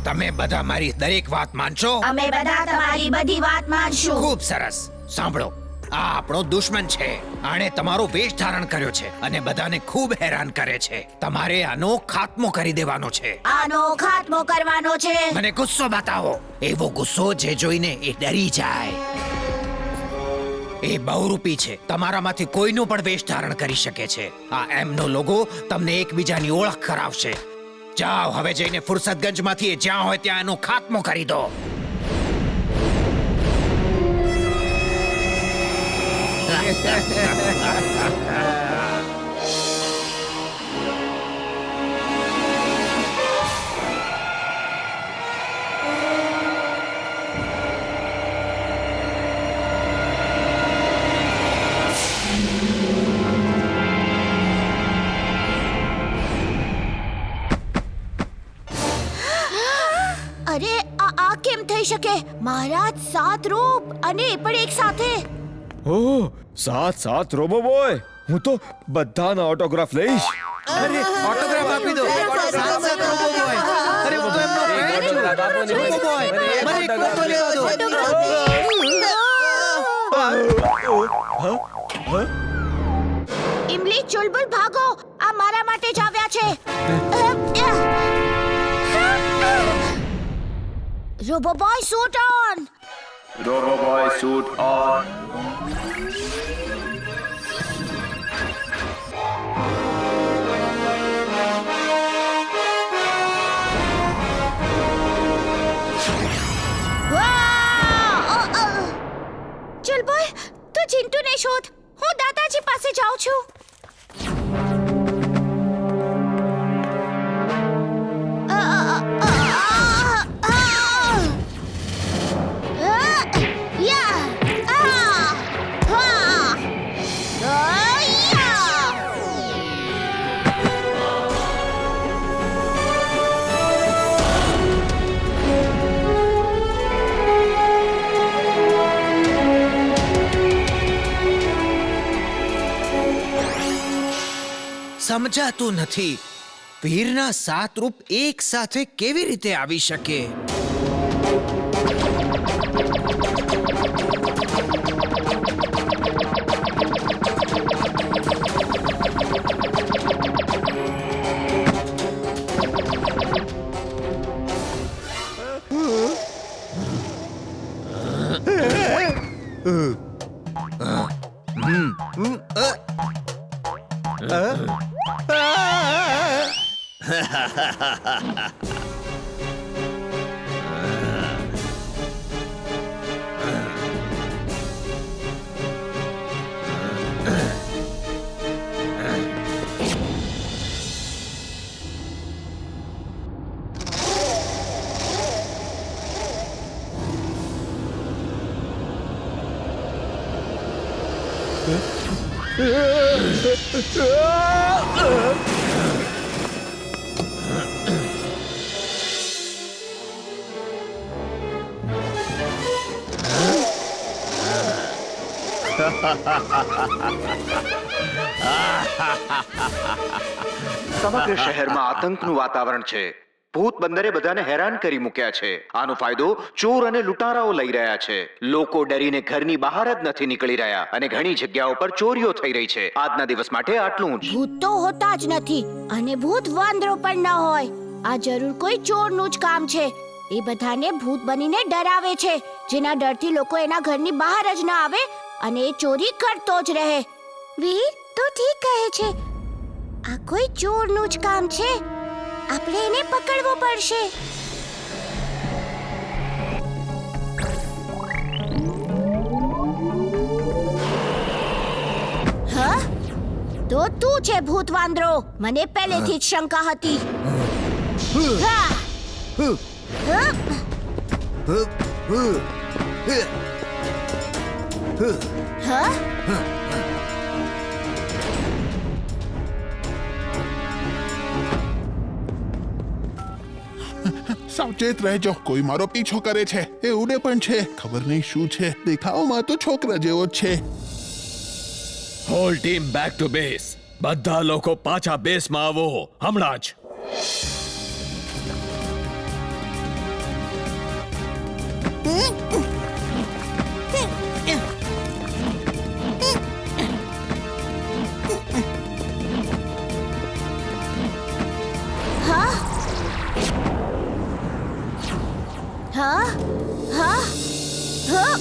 તમે બધા મારી દરેક વાત માનશો? અમે બધા તમારી બધી વાત માનશું. ખૂબ સરસ. સાંભળો, આ આપણો દુશ્મન છે. આણે તમારો વેશ ધારણ કર્યો છે અને બધાને ખૂબ હેરાન કરે છે. તમારે આનો ખાત્મો કરી દેવાનો છે. આનો ખાત્મો કરવાનો છે. મને ગુસ્સો બતાવો. એવો ગુસ્સો જે જોઈને એ ડરી જાય. એ બહુરૂપી છે. તમારામાંથી કોઈનો પણ વેશ ધારણ કરી શકે છે. આ એમનો લોગો તમને એકબીજાની ઓળખ કરાવશે. જાઓ હવે જઈને ફુરસતગંજમાંથી એ જ્યાં હોય ત્યાં એનો ખાત્મો કરી દો. અરે આ કેમ થઈ શકે? મહારાજ 7 રૂપ અને એ પણ એક સાથે. ઓહ, 7 રોબો બોય. હું તો બધાના ઓટોગ્રાફ લઈશ. અરે ઓટોગ્રાફ આપી દો. સાત રોબો બોય. અરે હું તો એમનો ફ્રેન્ડ છું. રોબો બોય, મને એક ફોટો લેવા દો. ઇમલી, ચુલબુલ, ભાગો. આ મારા માટે જ આવ્યા છે. Robo boy suit on. Roboboy suit on. Chulbul, તું ચિંટુને શોધ. હું દાદાજી પાસે જાઉં છું. સમજાતું નથી. વીરના 7 રૂપ એક સાથે કેવી રીતે આવી શકે? સમગ્ર શહેરમાં આતંકનું વાતાવરણ છે. ભૂત બંદરે બધાને હેરાન કરી મૂક્યા છે. આનો ફાયદો ચોર અને લૂંટારાઓ લઈ રહ્યા છે. લોકો ડરીને ઘરની બહાર જ નથી નીકળી રહ્યા અને ઘણી જગ્યાઓ પર ચોરીઓ થઈ રહી છે. આજના દિવસ માટે આટલું જ. ભૂત તો હોતા જ નથી અને ભૂત વાંદરો પણ ન હોય. આ જરૂર કોઈ ચોરનું જ કામ છે. એ બધાને ભૂત બનીને ડરાવે છે, જેના ડરથી લોકો એના ઘરની બહાર જ ન આવે અને એ ચોરી કરતો જ રહે. વીર, તું ઠીક કહે છે. આ કોઈ ચોરનું જ કામ છે. આપણે એને પકડવો પડશે. હા, તો તું છે ભૂત વાંદરો. મને પહેલેથી જ શંકા હતી. હા. હા? સાવચેત રહેજો. કોઈ મારો પીછો કરે છે. એ ઉડે પણ છે. ખબર નહીં શું છે. દેખાવમાં તો છોકરા જેવો જ છે. હોલ ટીમ બેક ટુ બેસ. બધા લોકો પાછા બેસમાં આવો હમણાં જ. હા હા હા